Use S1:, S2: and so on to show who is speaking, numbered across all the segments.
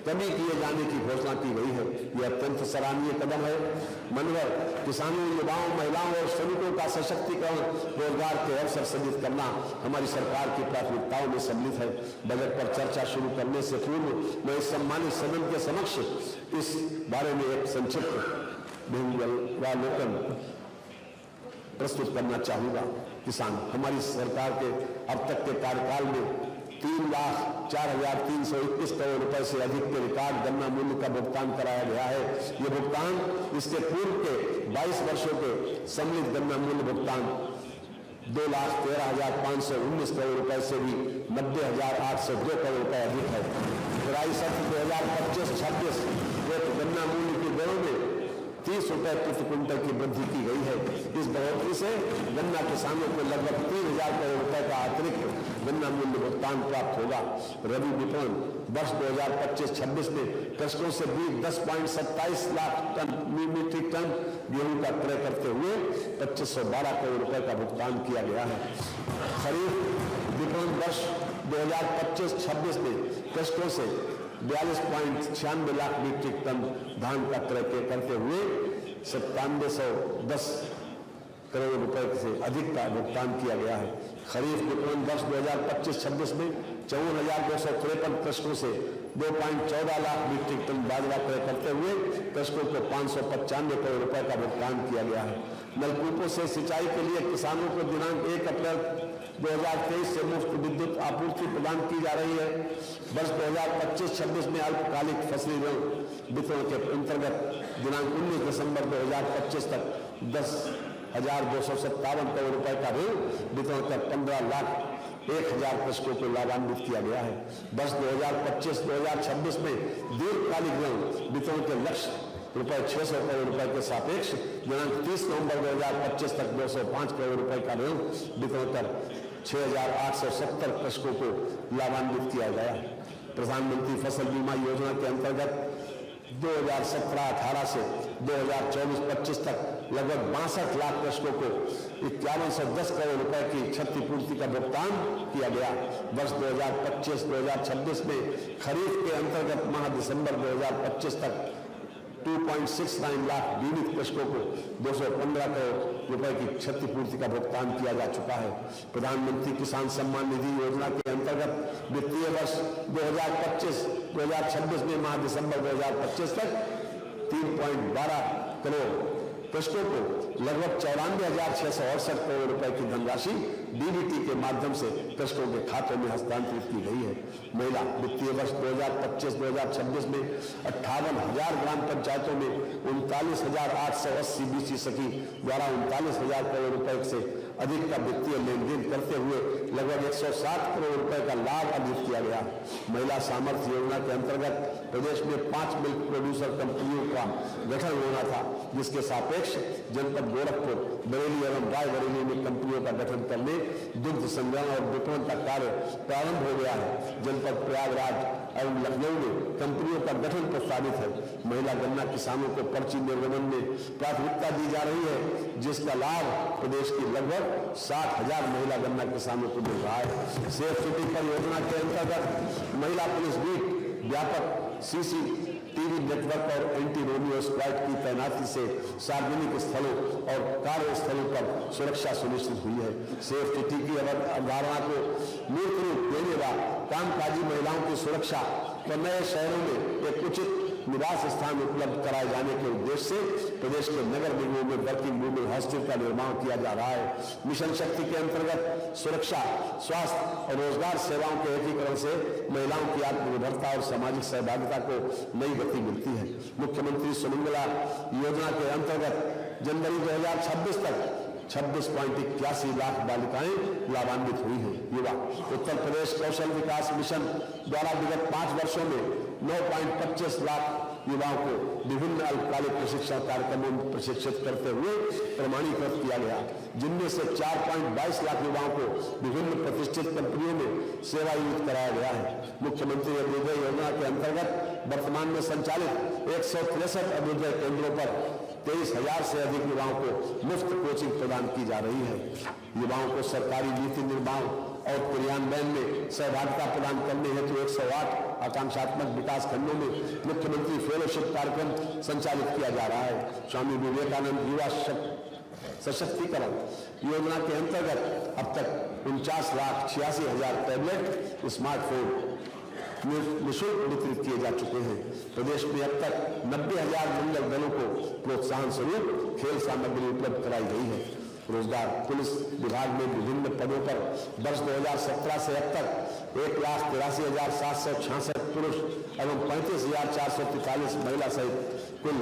S1: तभी किए जाने की घोषणा की गई है। यह अत्यंत सराहनीय कदम है। मनोबल किसानों, युवाओं, महिलाओं और श्रमिकों का सशक्तिकरण, रोजगार के अवसर सृजित करना हमारी सरकार की प्राथमिकताओं में सम्मिलित है। बजट पर चर्चा शुरू करने से पूर्व मैं इस सम्मानित सदन के समक्ष इस बारे में एक संक्षिप्त विहंगावलोकन प्रस्तुत करना चाहूंगा। किसान, हमारी सरकार के अब तक के कार्यकाल में 3,04,321 करोड़ रुपए से अधिक के रिकॉर्ड गन्ना मूल्य का भुगतान कराया गया है। ये भुगतान इसके पूर्व के 22 वर्षों के सम्मिलित गन्ना मूल्य भुगतान 2,13,519 करोड़ रुपए से भी 90,802 करोड़ रुपए अधिक है। जुलाई सत्र 2025-26 गन्ना मूल्य की दरों में 30 रुपए प्रति क्विंटल की वृद्धि की गई है। इस बढ़ोतरी से गन्ना किसानों को लगभग 3,000 करोड़ रुपए का अतिरिक्त गन्ना मूल्य भुगतान प्राप्त होगा। रबी विपणन वर्ष 2025-26 में कृषकों से भी 10.27 लाख मीट्रिक टन गेहूं का क्रय करते हुए 2512 करोड़ रुपए का भुगतान किया गया है। खरीफ विपणन वर्ष 2025-26 में कृषकों से 42.96 लाख मीट्रिक टन धान का क्रय करते हुए 9710 करोड़ रुपए से अधिक का भुगतान किया गया है। खरीफ विपणन वर्ष 2025-26 में 54,253 कृषकों से 2.14 लाख मीट्रिक टन बाजरा क्रय करते हुए कृषकों को 595 करोड़ रुपए का भुगतान किया गया है। नलकूपों से सिंचाई के लिए किसानों को दिनांक 1 अप्रैल 2023 से मुफ्त विद्युत आपूर्ति प्रदान की जा रही है। वर्ष 2025-26 में अल्पकालिक फसली ऋण वितरण के अंतर्गत दिनांक 19 दिसंबर 2025 तक 10,257 करोड़ रुपए का ऋण वितरण कर 15,01,000 कृषकों को लाभान्वित किया गया है। वर्ष 2025-2026 में दीर्घकालिक ऋण वितरण के लक्ष्य रुपए 600 करोड़ रुपए के सापेक्ष दिनांक 30 नवंबर 2025 तक 205 करोड़ रुपए का ऋण वितरण कर 6,870 कृषकों को लाभान्वित किया गया। प्रधानमंत्री फसल बीमा योजना के अंतर्गत 2017-18 से 2024-25 तक लगभग 62 लाख कृषकों को 5110 करोड़ रुपए की क्षतिपूर्ति का भुगतान किया गया। वर्ष 2025-2026 में खरीफ के अंतर्गत माह दिसंबर 2025 तक 2.69 लाख बीमित कृषकों को 215 करोड़ रुपए की क्षतिपूर्ति का भुगतान किया जा चुका है। प्रधानमंत्री किसान सम्मान निधि योजना के अंतर्गत वित्तीय वर्ष 2025-2026 में माह दिसंबर 2025 तक 3.12 करोड़ कृषकों को लगभग 94,668 करोड़ रुपए की धनराशि डीबीटी के माध्यम से कृषकों के खातों में हस्तांतरित की गई है। महिला वित्तीय वर्ष 2025-2026 में 58,000 ग्राम पंचायतों में 39,880 बीसी सखी द्वारा 39,000 करोड़ रुपए से अधिक का वित्तीय लेन देन करते हुए लगभग 160 करोड़ रुपए का लाभ अर्जित किया गया। महिला सामर्थ्य योजना के अंतर्गत प्रदेश में 5 मिल्क प्रोड्यूसर कंपनियों का गठन होना था, जिसके सापेक्ष जनपद गोरखपुर, बरेली एवं रायबरेली में कंपनियों का गठन करने दुग्ध संग्रहण और विपणन का कार्य प्रारंभ हो गया है। जनपद प्रयागराज एवं लखनऊ में कंपनियों का गठन प्रस्तावित है। महिला गन्ना किसानों को पर्ची निर्गमन में प्राथमिकता दी जा रही है, जिसका लाभ प्रदेश की लगभग 60,000 महिला गन्ना किसानों को मिल रहा है। सेफ सिटी परियोजना के अंतर्गत महिला पुलिस बीट व्यापक सीसीटीवी नेटवर्क और एंटी रोमियो स्क्वाड की तैनाती से सार्वजनिक स्थलों और कार्यस्थलों पर सुरक्षा सुनिश्चित हुई है। सेफ सिटी की अवधारणा को मूर्त रूप देने व कामकाजी महिलाओं की सुरक्षा व नए शहरों में एक उचित निवास स्थान उपलब्ध कराए जाने के उद्देश्य से प्रदेश के नगर निगमों में वर्किंग वुमेन हॉस्टल का निर्माण किया जा रहा है। मिशन शक्ति के अंतर्गत सुरक्षा, स्वास्थ्य और रोजगार सेवाओं के एकीकरण से महिलाओं की आत्मनिर्भरता और सामाजिक सहभागिता को नई गति मिलती है। मुख्यमंत्री सुमंगला योजना के अंतर्गत जनवरी 2026 तक 26.81 लाख बालिकाएं लाभान्वित हुई हैं। युवा उत्तर प्रदेश कौशल विकास मिशन द्वारा विगत 5 वर्षों में 9.25 लाख युवाओं को विभिन्न अल्पकालिक प्रशिक्षण कार्यक्रमों में प्रशिक्षित करते हुए प्रमाणीकृत किया गया, जिनमें से 4.22 लाख युवाओं को विभिन्न प्रतिष्ठित कंपनियों में सेवायुक्त कराया गया है। मुख्यमंत्री अभ्युदय योजना के अंतर्गत वर्तमान में संचालित 163 अभ्युदय केंद्रों पर 23,000 से अधिक युवाओं को मुफ्त कोचिंग प्रदान की जा रही है। युवाओं को सरकारी नीति निर्माण और क्रियान्वयन में सहभागिता प्रदान करने हेतु 108 आकांक्षात्मक विकास खंडों में मुख्यमंत्री फेलोशिप कार्यक्रम संचालित किया जा रहा है। स्वामी विवेकानंद युवा सशक्तिकरण योजना के अंतर्गत अब तक 49,86,000 टैबलेट स्मार्टफोन निःशुल्क वितरित किए जा चुके हैं। प्रदेश में अब तक 90,000 मंगल दलों को प्रोत्साहन स्वरूप खेल सामग्री उपलब्ध कराई गई है। रोजगार पुलिस विभाग में विभिन्न पदों पर वर्ष 2017 से अब तक 1,83,766 पुरुष एवं 35,443 महिला सहित कुल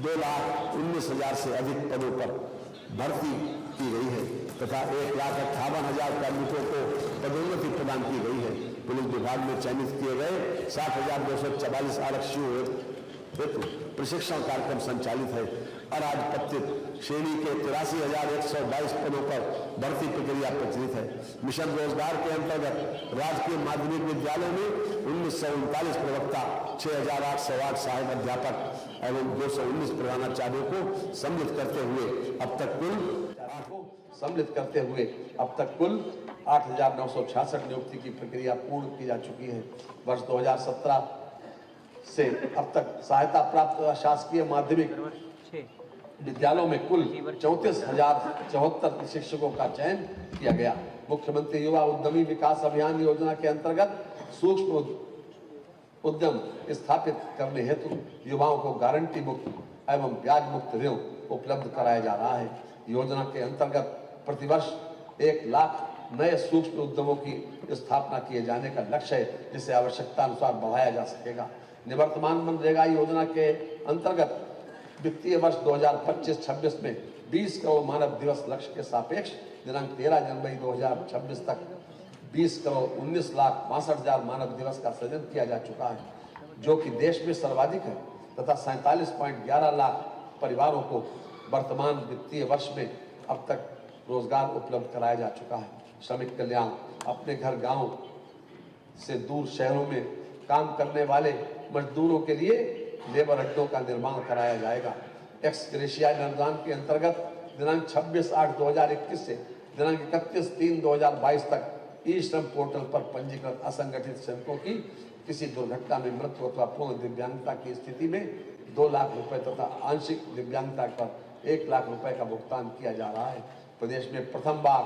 S1: 2,19,000 से अधिक पदों पर भर्ती की गई है तथा 1,58,000 कार्मिकों को पदोन्नति प्रदान की गई है। पुलिस विभाग में चयनित किए गए 60,244 आरक्षियों हेतु प्रशिक्षण कार्यक्रम संचालित है। अराजपत्रित श्रेणी के 83,122 पदों पर भर्ती प्रक्रिया प्रचलित है। मिशन रोजगार के अंतर्गत राजकीय माध्यमिक विद्यालयों में 1939 प्रवक्ता, 6,808 सहायक अध्यापक एवं 219 प्रधानाचार्यों को सम्मिलित करते हुए अब तक कुल 8,966 नियुक्ति की प्रक्रिया पूर्ण की जा चुकी है। वर्ष 2017 से अब तक सहायता प्राप्त शासकीय माध्यमिक विद्यालयों में कुल 34,074 शिक्षकों का चयन किया गया। मुख्यमंत्री युवा उद्यमी विकास अभियान योजना के अंतर्गत सूक्ष्म उद्यम स्थापित करने हेतु युवाओं को गारंटी मुक्त एवं ब्याज मुक्त ऋण उपलब्ध कराया जा रहा है। योजना के अंतर्गत प्रतिवर्ष 1 लाख नए सूक्ष्म उद्यमों की स्थापना किए जाने का लक्ष्य है, जिसे आवश्यकता अनुसार बढ़ाया जा सकेगा। निवर्तमान मनरेगा योजना के अंतर्गत वित्तीय वर्ष 2025-26 में 20 करोड़ मानव दिवस लक्ष्य के सापेक्ष दिनांक 13 जनवरी 2026 तक 20,19,62,000 मानव दिवस का सृजन किया जा चुका है, जो कि देश में सर्वाधिक है तथा 47.11 लाख परिवारों को वर्तमान वित्तीय वर्ष में अब तक रोजगार उपलब्ध कराया जा चुका है। श्रमिक कल्याण अपने घर गांव से दूर शहरों में काम करने वाले मजदूरों के लिए लेबर अड्डों का निर्माण कराया जाएगा। एक्स ग्रेशिया अनुदान के अंतर्गत दिनांक 26/8/2021 से दिनांक 31/3/2022 तक ई श्रम पोर्टल पर पंजीकृत असंगठित श्रमिकों की किसी दुर्घटना में मृत्यु अथवा पूर्ण दिव्यांगता की स्थिति में 2 लाख रुपए तथा आंशिक दिव्यांगता पर 1 लाख रुपए का भुगतान किया जा रहा है। प्रदेश में प्रथम बार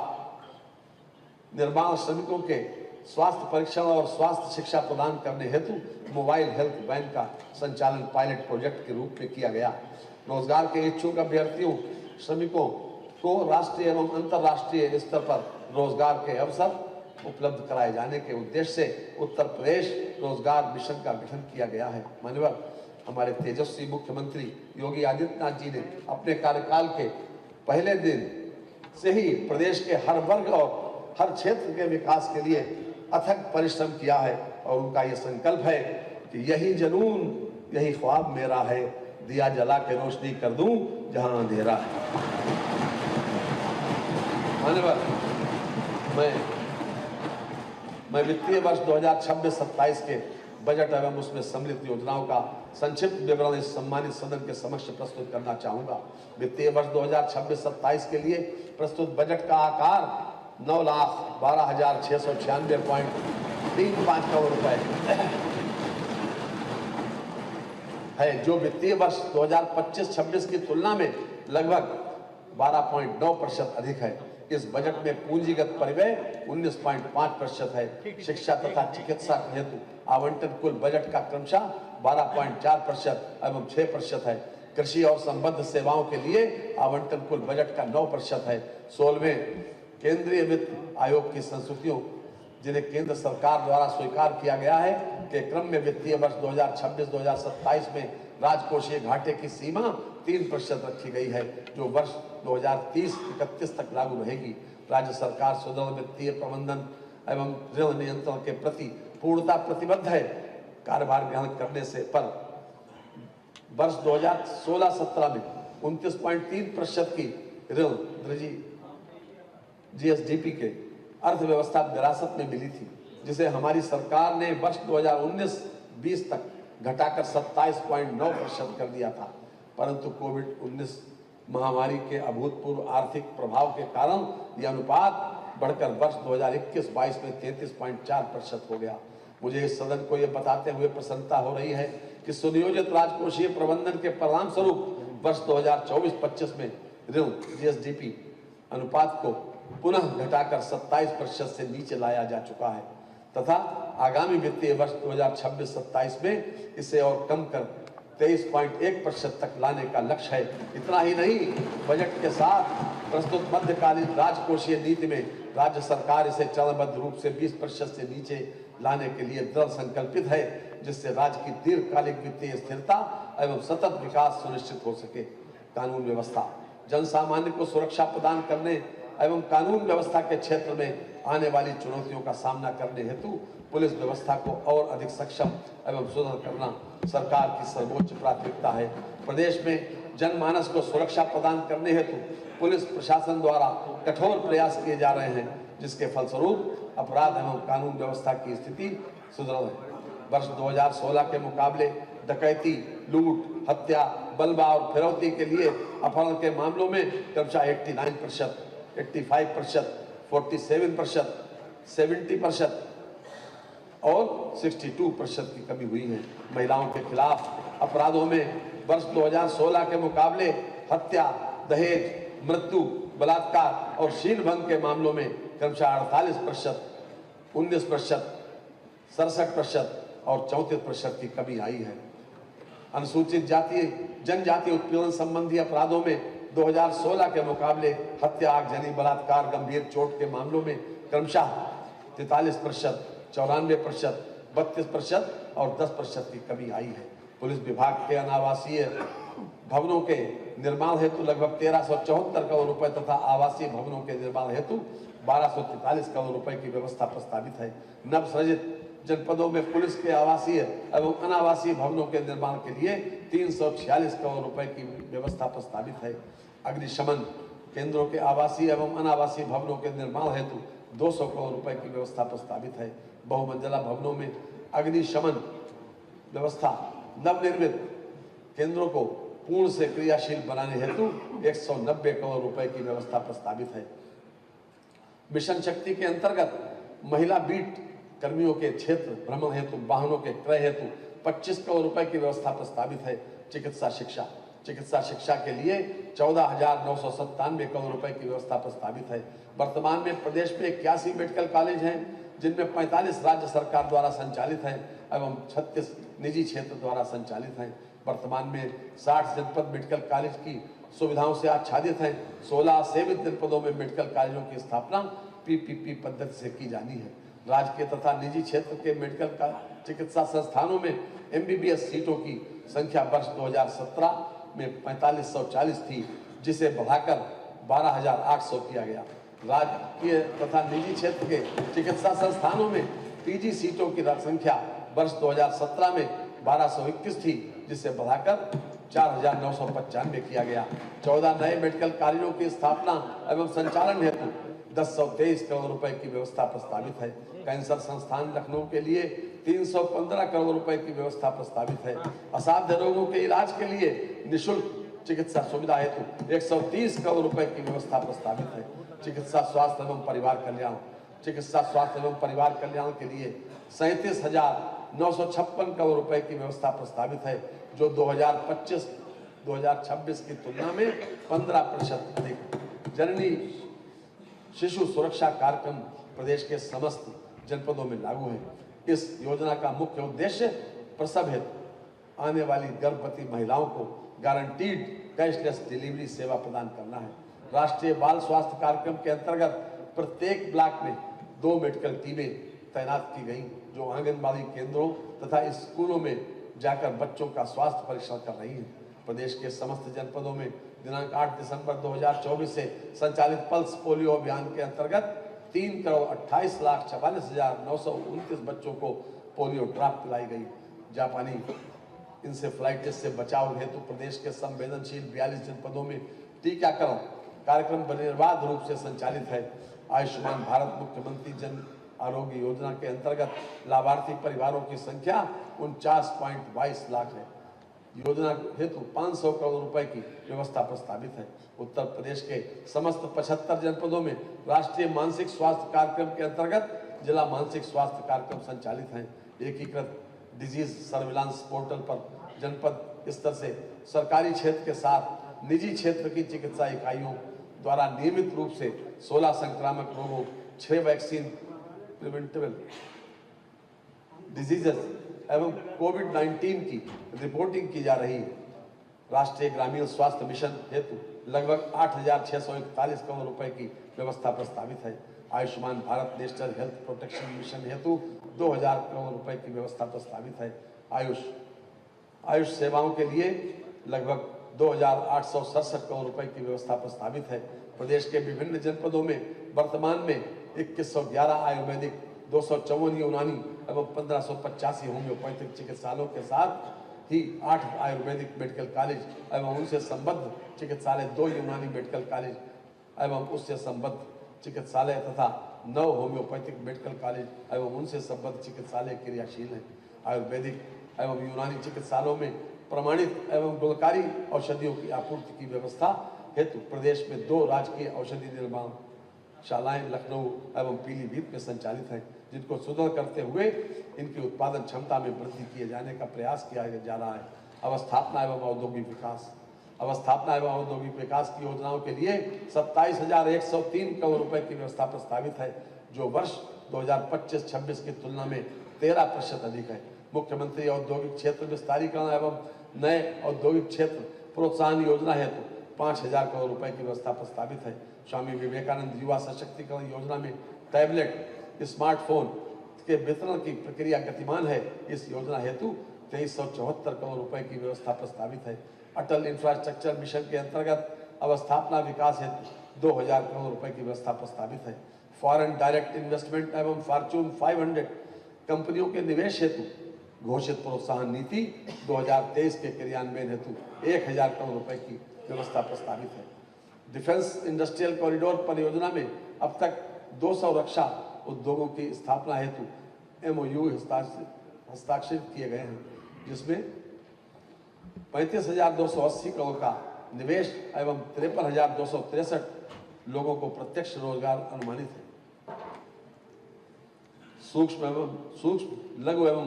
S1: निर्माण श्रमिकों के स्वास्थ्य परीक्षण और स्वास्थ्य शिक्षा प्रदान करने हेतु मोबाइल हेल्थ वैन का संचालन पायलट प्रोजेक्ट के रूप में किया गया। रोजगार के इच्छुक अभ्यर्थियों श्रमिकों को राष्ट्रीय एवं अंतर्राष्ट्रीय स्तर पर रोजगार के अवसर उपलब्ध कराए जाने के उद्देश्य से उत्तर प्रदेश रोजगार मिशन का गठन किया गया है। माननीय हमारे तेजस्वी मुख्यमंत्री योगी आदित्यनाथ जी ने अपने कार्यकाल के पहले दिन से ही प्रदेश के हर वर्ग और हर क्षेत्र के विकास के लिए अथक परिश्रम किया है और उनका ये संकल्प है कि यही जुनून यही ख्वाब मेरा है, दिया जला के रोशनी कर दूं जहां अंधेरा है। मैं वित्तीय वर्ष 2026-27 के बजट एवं उसमें सम्मिलित योजनाओं का संक्षिप्त विवरण इस सम्मानित सदन के समक्ष प्रस्तुत करना चाहूंगा। वित्तीय वर्ष 2026-27 के लिए प्रस्तुत बजट का आकार 9,12,696.35 करोड़ रुपए है, जो वित्तीय वर्ष 2025-26 की तुलना में लगभग 12.9% अधिक है। इस बजट में पूंजीगत परिव्यय 19.5% है। शिक्षा तथा चिकित्सा हेतु आवंटन कुल बजट का क्रमशः 12.4% एवं 6% है। कृषि और संबद्ध सेवाओं के लिए आवंटन कुल बजट का 9% है। 16वें केंद्रीय वित्त आयोग की संस्तुतियों जिन्हें केंद्र सरकार द्वारा स्वीकार किया गया है के क्रम में वित्तीय वर्ष 2026-2027 में राजकोषीय घाटे की सीमा 3% रखी गई है, जो वर्ष 2030-31 तक लागू रहेगी। राज्य सरकार सुदृढ़ वित्तीय प्रबंधन एवं ऋण नियंत्रण के प्रति पूर्णता प्रतिबद्ध है। कार्यभार ग्रहण करने से पर वर्ष 2016-17 में 29.3% की ऋण वृद्धि जीएसडीपी के अर्थव्यवस्था विरासत में मिली थी, जिसे हमारी सरकार ने वर्ष 2019-20 तक घटाकर 27.9% कर दिया था। परंतु कोविड-19 महामारी के अभूतपूर्व आर्थिक प्रभाव के कारण यह अनुपात बढ़कर वर्ष 2021-22 में 33.4% हो गया।
S2: मुझे इस सदन को यह बताते हुए प्रसन्नता हो रही है कि सुनियोजित राजकोषीय प्रबंधन के परिणाम स्वरूप वर्ष 2024-25 में ऋण जीएसडीपी अनुपात को पुनः घटाकर 27% से नीचे लाया जा चुका है तथा आगामी वित्तीय वर्ष 2026-27 में इसे और कम कर 23.1% तक लाने का लक्ष्य है। इतना ही नहीं, बजट के साथ प्रस्तुत मध्यकालीन राजकोषीय नीति में राज्य सरकार इसे चरणबद्ध रूप से 20% से नीचे लाने के लिए दृढ़ संकल्पित है, जिससे राज्य की दीर्घकालिक वित्तीय स्थिरता एवं सतत विकास सुनिश्चित हो सके। कानून व्यवस्था, जन सामान्य को सुरक्षा प्रदान करने एवं कानून व्यवस्था के क्षेत्र में आने वाली चुनौतियों का सामना करने हेतु पुलिस व्यवस्था को और अधिक सक्षम एवं सुदृढ़ करना सरकार की सर्वोच्च प्राथमिकता है। प्रदेश में जनमानस को सुरक्षा प्रदान करने हेतु पुलिस प्रशासन द्वारा कठोर प्रयास किए जा रहे हैं, जिसके फलस्वरूप अपराध एवं कानून व्यवस्था की स्थिति सुदृढ़ है। वर्ष 2016 के मुकाबले डकैती, लूट, हत्या, बलवा और फिरौती के लिए अपहरण के मामलों में क्रमशः 89%, 85%, 47%, 70% और 62% की कमी हुई है। महिलाओं के खिलाफ अपराधों में वर्ष 2016 के मुकाबले हत्या, दहेज, मृत्यु, बलात्कार और शीलभंग के मामलों में क्रमशः 48%, 19%, 67% और 34% की कमी आई है। अनुसूचित जाति जनजाति उत्पीड़न संबंधी अपराधों में 2016 के मुकाबले हत्या, आगजनी, बलात्कार, गंभीर चोट के मामलों में क्रमशः 43%, 94%, 32% और 10% की कमी आई है। पुलिस विभाग के अनावासीय भवनों के निर्माण हेतु लगभग 1374 करोड़ रुपए तथा आवासीय भवनों के निर्माण हेतु 1243 करोड़ रुपए की व्यवस्था प्रस्तावित है। नवसृजित जनपदों में पुलिस के आवासीय एवं अनावासीय भवनों के निर्माण के लिए 346 करोड़ रुपए की व्यवस्था प्रस्तावित है। अग्निशमन केंद्रों के आवासीय एवं अनावासीय भवनों के निर्माण हेतु 200 करोड़ रुपए की व्यवस्था प्रस्तावित है। बहुमंजिला भवनों में अग्निशमन व्यवस्था नवनिर्मित केंद्रों को पूर्ण से क्रियाशील बनाने हेतु 190 करोड़ रुपए की व्यवस्था प्रस्तावित है। मिशन शक्ति के अंतर्गत महिला बीट कर्मियों के क्षेत्र भ्रमण हेतु वाहनों के क्रय हेतु 25 करोड़ रुपए की व्यवस्था प्रस्तावित है। चिकित्सा शिक्षा के लिए 14,997 करोड़ रुपए की व्यवस्था प्रस्तावित है। वर्तमान में प्रदेश में 81 मेडिकल कॉलेज हैं, जिनमें 45 राज्य सरकार द्वारा संचालित हैं एवं 36 निजी क्षेत्र द्वारा संचालित हैं। वर्तमान में 60 जनपद मेडिकल कॉलेज की सुविधाओं से आच्छादित हैं। 16 सेवित जनपदों में मेडिकल कॉलेजों की स्थापना पीपीपी पद्धति से की जानी है। राज्य के तथा निजी क्षेत्र के मेडिकल चिकित्सा संस्थानों में एमबीबीएस सीटों की संख्या वर्ष 2017 में 4540 थी, जिसे बढ़ाकर 12,800 किया गया। राज्य तथा निजी क्षेत्र के चिकित्सा संस्थानों में पीजी सीटों की संख्या वर्ष 2017 में 1221 थी, जिसे बढ़ाकर 4,995 किया गया। 14 नए मेडिकल कॉलेजों की स्थापना एवं संचालन हेतु 1023 करोड़ रुपए की व्यवस्था प्रस्तावित है। कैंसर संस्थान लखनऊ के लिए 315 करोड़ रुपए की व्यवस्था प्रस्तावित है। असाध्य रोगों के इलाज के लिए निःशुल्क चिकित्सा सुविधा हेतु 130 करोड़ रुपए की व्यवस्था प्रस्तावित है। चिकित्सा स्वास्थ्य एवं परिवार कल्याण के लिए 37,956 करोड़ रुपए की व्यवस्था प्रस्तावित है, जो 2025-2026 की तुलना में 15% अधिक। जननी शिशु सुरक्षा कार्यक्रम प्रदेश के समस्त जनपदों में लागू है। इस योजना का मुख्य उद्देश्य प्रसव हेतु आने वाली गर्भवती महिलाओं को गारंटीड कैशलेस डिलीवरी सेवा प्रदान करना है। राष्ट्रीय बाल स्वास्थ्य कार्यक्रम के अंतर्गत प्रत्येक ब्लॉक में 2 मेडिकल टीमें तैनात की गई, जो आंगनबाड़ी केंद्रों तथा स्कूलों में जाकर बच्चों का स्वास्थ्य परीक्षण कर रही हैं। प्रदेश के समस्त जनपदों में दिनांक 8 दिसंबर 2024 से संचालित पल्स पोलियो अभियान के अंतर्गत 3,28,44,929 बच्चों को पोलियो ड्रॉप पिलाई गई। जापानी इंसेफ्लाइटिस से बचाव हेतु प्रदेश के संवेदनशील 42 जनपदों में टीकाकरण कार्यक्रम निर्बाध रूप से संचालित है। आयुष्मान भारत मुख्यमंत्री जन आरोग्य योजना के अंतर्गत लाभार्थी परिवारों की संख्या 49.22 लाख है। योजना हेतु 500 करोड़ रुपए की व्यवस्था प्रस्तावित है। उत्तर प्रदेश के समस्त 75 जनपदों में राष्ट्रीय मानसिक स्वास्थ्य कार्यक्रम के अंतर्गत जिला मानसिक स्वास्थ्य कार्यक्रम संचालित हैं। एकीकृत डिजीज सर्विलांस पोर्टल पर जनपद स्तर से सरकारी क्षेत्र के साथ निजी क्षेत्र की चिकित्सा इकाइयों द्वारा नियमित रूप से 16 संक्रामक रोगों, 6 वैक्सीन प्रिवेंटेबल डिजीजेस एवं कोविड-19 की रिपोर्टिंग की जा रही है। राष्ट्रीय ग्रामीण स्वास्थ्य मिशन हेतु लगभग 8,641 करोड़ रुपए की व्यवस्था प्रस्तावित है। Ayushman Bharat national health protection mission हेतु 2,000 करोड़ रुपए की व्यवस्था प्रस्तावित है। आयुष सेवाओं के लिए लगभग 2,867 करोड़ रुपए की व्यवस्था प्रस्तावित है। प्रदेश के विभिन्न जनपदों में वर्तमान में 2111 आयुर्वेदिक, 254 यूनानी एवं 1585 होम्योपैथिक चिकित्सालयों के साथ ही 8 आयुर्वेदिक मेडिकल कॉलेज एवं उनसे संबद्ध चिकित्सालय, 2 यूनानी मेडिकल कॉलेज एवं उससे संबद्ध चिकित्सालय तथा 9 होम्योपैथिक मेडिकल कॉलेज एवं उनसे संबद्ध चिकित्सालय क्रियाशील हैं। आयुर्वेदिक एवं यूनानी चिकित्सालयों में प्रमाणित एवं गुणकारी औषधियों की आपूर्ति की व्यवस्था हेतु प्रदेश में 2 राजकीय औषधि निर्माण शालाएं लखनऊ एवं पीलीभीत में संचालित हैं, जिनको सुदृढ़ करते हुए इनकी उत्पादन क्षमता में वृद्धि किए जाने का प्रयास किया जा रहा है। अवस्थापना एवं औद्योगिक विकास की योजनाओं के लिए 27,103 करोड़ रुपए की व्यवस्था प्रस्तावित है, जो वर्ष 2025-26 की तुलना में 13% अधिक है। मुख्यमंत्री औद्योगिक क्षेत्र विस्तारीकरण एवं नए औद्योगिक क्षेत्र प्रोत्साहन योजना हेतु 5,000 करोड़ रुपए की व्यवस्था प्रस्तावित है। स्वामी विवेकानंद युवा सशक्तिकरण योजना में टैबलेट, स्मार्टफोन के वितरण की प्रक्रिया गतिमान है। इस योजना हेतु 2374 करोड़ रुपए की व्यवस्था प्रस्तावित है। अटल इंफ्रास्ट्रक्चर मिशन के अंतर्गत अवस्थापना विकास हेतु 2,000 करोड़ रुपए की व्यवस्था प्रस्तावित है। फॉरेन डायरेक्ट इन्वेस्टमेंट एवं फॉर्च्यून 500 कंपनियों के निवेश हेतु घोषित प्रोत्साहन नीति 2023 के क्रियान्वयन हेतु 1,000 करोड़ रुपए की व्यवस्था प्रस्तावित है। डिफेंस इंडस्ट्रियल कॉरिडोर परियोजना में अब तक 200 रक्षा उद्योगों की स्थापना हेतु MOU हस्ताक्षरित किए गए हैं, जिसमें 35,280 करोड़ का निवेश एवं 53,263 लोगों को प्रत्यक्ष रोजगार अनुमानित है। सूक्ष्म लघु एवं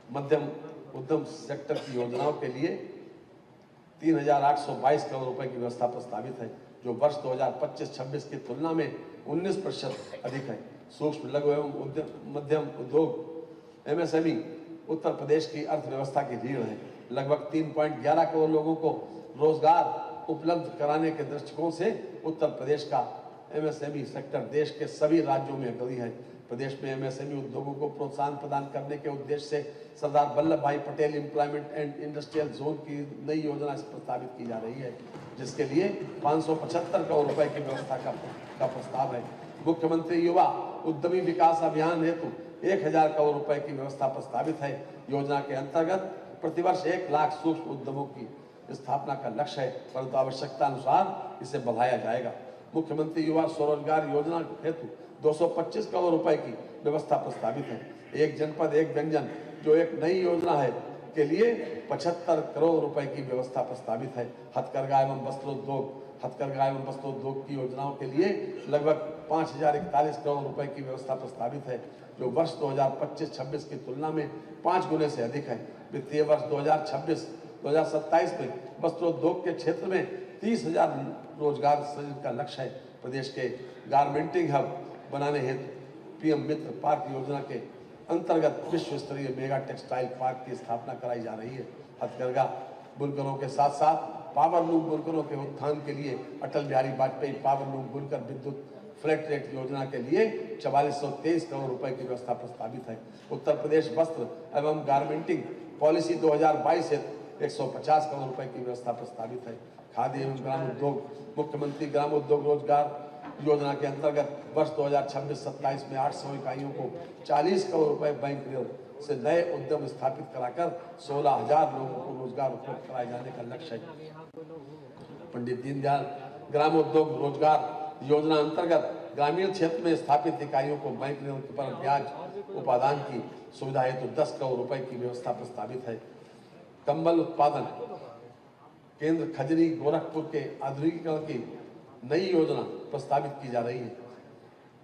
S2: मध्यम उद्यम सेक्टर की योजनाओं के लिए 3,822 करोड़ रुपए की व्यवस्था प्रस्तावित है, जो वर्ष 2025-26 की तुलना में 19% अधिक है। सूक्ष्म लघु एवं मध्यम उद्योग MSME उत्तर प्रदेश की अर्थव्यवस्था की रीढ़ है। लगभग 3.11 करोड़ लोगों को रोजगार उपलब्ध कराने के दृष्टिकोण से उत्तर प्रदेश का MSME सेक्टर देश के सभी राज्यों में अग्रणी है। प्रदेश में MSME उद्योगों को प्रोत्साहन प्रदान करने के उद्देश्य से सरदार वल्लभ भाई Patel employment and industrial zone की नई योजना प्रस्तावित की जा रही है, जिसके लिए 575 करोड़ रुपए की व्यवस्था का प्रस्ताव है। मुख्यमंत्री युवा उद्यमी विकास अभियान हेतु 1,000 करोड़ रुपए की व्यवस्था प्रस्तावित है। योजना के अंतर्गत प्रतिवर्ष 1 लाख सूक्ष्म उद्यमों की स्थापना का लक्ष्य है, परंतु आवश्यकता अनुसार इसे बढ़ाया जाएगा। मुख्यमंत्री युवा स्वरोजगार योजना हेतु 225 करोड़ रुपए की व्यवस्था प्रस्तावित है। एक जनपद एक व्यंजन, जो एक नई योजना है, के लिए 75 करोड़ रुपए की व्यवस्था प्रस्तावित है। हथकरघा एवं वस्त्रोद्योग की योजनाओं के लिए लगभग 5,041 करोड़ रुपए की व्यवस्था प्रस्तावित है, जो वर्ष 2025-26 की तुलना में 5 गुने से अधिक है। वित्तीय वर्ष 2026-2027 में वस्त्रोद्योग के क्षेत्र में 30,000 रोजगार सृजन का लक्ष्य है। प्रदेश के गारमेंटिंग हब बनाने हेतु PM मित्र पार्क योजना के अंतर्गत विश्व स्तरीय मेगा टेक्सटाइल पार्क की स्थापना कराई जा रही है। हथकरघा बुनकरों के साथ साथ पावर लूम बुनकरों के उत्थान के लिए अटल बिहारी वाजपेयी पावर लूम बुनकर विद्युत फ्लैट रेट योजना के लिए 4423 करोड़ रुपए की व्यवस्था प्रस्तावित है। उत्तर प्रदेश वस्त्र एवं गारमेंटिंग पॉलिसी 2022 से 150 करोड़ रुपए की व्यवस्था प्रस्तावित है। खादी एवं ग्राम उद्योग मुख्यमंत्री ग्राम उद्योग रोजगार योजना के अंतर्गत वर्ष 2026-27 में 800 इकाइयों को 40 करोड़ रुपए बैंक ऋण से नए उद्यम स्थापित कराकर 16,000 लोगों को रोजगार उपलब्ध कराए जाने का लक्ष्य है। पंडित दीनदयाल ग्राम उद्योग रोजगार योजना अंतर्गत ग्रामीण क्षेत्र में स्थापित इकाइयों को बैंक ऋण पर ब्याज उपादान की सुविधा हेतु 10 करोड़ रुपए की व्यवस्था प्रस्तावित है। कंबल उत्पादन केंद्र खजरी गोरखपुर के आधुनिकीकरण की नई योजना प्रस्तावित की जा रही है।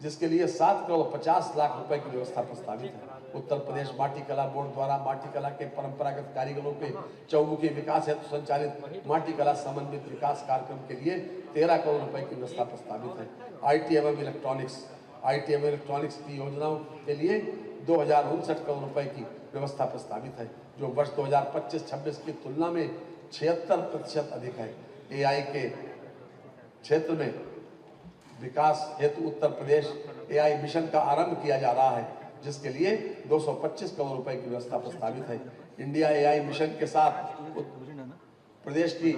S2: जिसके लिए 7 करोड़ 50 लाख रुपए की व्यवस्था प्रस्तावित है। उत्तर प्रदेश माटी कला बोर्ड द्वारा माटी कला के परंपरागत कारीगरों के चौमुखी विकास हेतु संचालित माटी कला समन्वित विकास कार्यक्रम के लिए 13 करोड़ रुपए की व्यवस्था प्रस्तावित है। आईटी एवं इलेक्ट्रॉनिक्स की योजनाओं के लिए 2059 करोड़ रुपए की व्यवस्था प्रस्तावित है, जो वर्ष 2025-26 की तुलना में 76% अधिक है। एआई के क्षेत्र में विकास हेतु उत्तर प्रदेश एआई मिशन का आरंभ किया जा रहा है, जिसके लिए 225 करोड़ रुपए की व्यवस्था प्रस्तावित है। इंडिया एआई मिशन के साथ प्रदेश की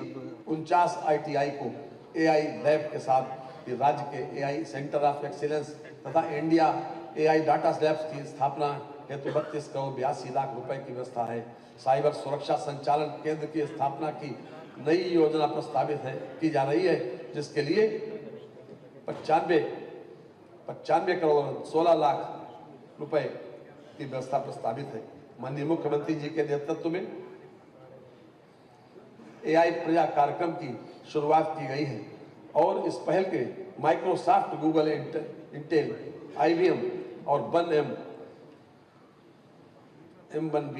S2: 49 आईटीआई को एआई लैब के साथ राज्य के एआई सेंटर ऑफ एक्सीलेंस तथा इंडिया एआई डाटा लैब्स की स्थापना हेतु 32 करोड़ 82 लाख रुपए की व्यवस्था है। साइबर सुरक्षा संचालन केंद्र की स्थापना की नई योजना प्रस्तावित की जा रही है, जिसके लिए 95 करोड़ 16 लाख रुपए की व्यवस्था प्रस्तावित है। माननीय मुख्यमंत्री जी के नेतृत्व में एआई प्रजा कार्यक्रम की शुरुआत की गई है और इस पहल के माइक्रोसॉफ्ट, गूगल, इंटेल, आईबीएम और M1B